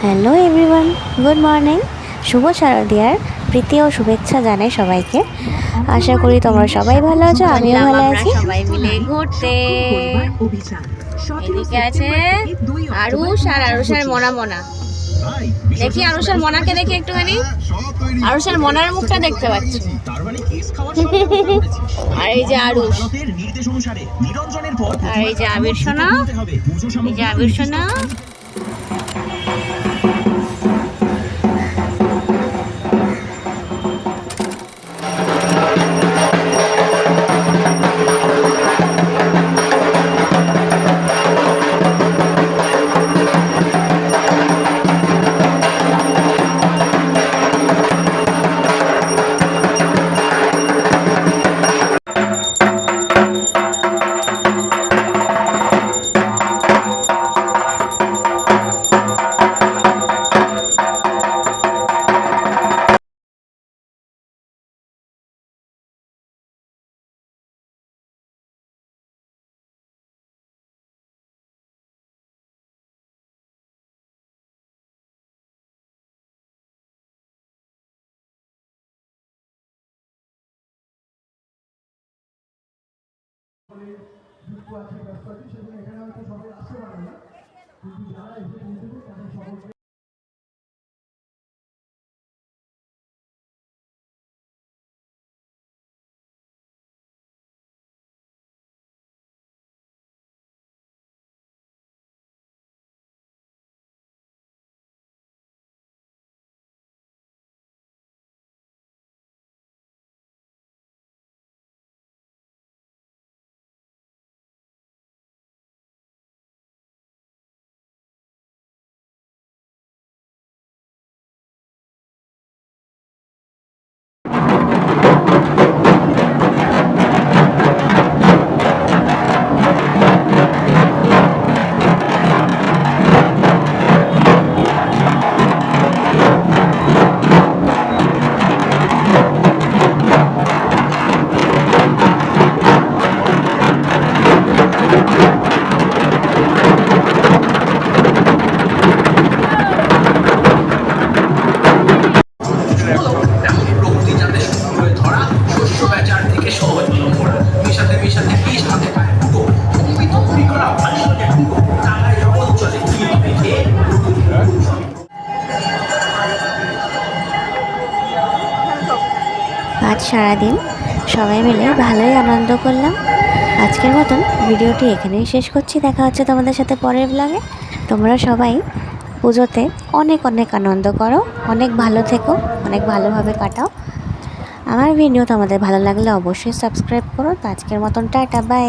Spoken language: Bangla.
Hello everyone, good morning. শুভ শারদিয়ার প্রীতি ও শুভেচ্ছা জানাই সবাইকে। আশা করি তোমরা সবাই ভালো আছো, আমিও ভালো আছি। সবাই মিলে ঘুরতে এদিকে আছে আরুষ আর আরুষের মনা মনা। দেখি আরুষের মনাকে দেখি একটুখানি। আরুষের মনার মুখটা দেখতে পাচ্ছি। আর এই যে আরুষ, আর এই যে আবির সোনা, এই যে আবির সোনা। আজ সারাদিন সবাই মিলে ভালোই আনন্দ করলাম। আজকের মতন ভিডিওটি এখানেই শেষ করছি। দেখা হচ্ছে তোমাদের সাথে পরের ব্লগে। তোমরা সবাই পুজোতে অনেক অনেক আনন্দ করো, অনেক ভালো থেকো, অনেক ভালোভাবে কাটাও। আমার ভিডিও তোমাদের ভালো লাগলে অবশ্যই সাবস্ক্রাইব করো। তো আজকের মতন টাটা, বাই।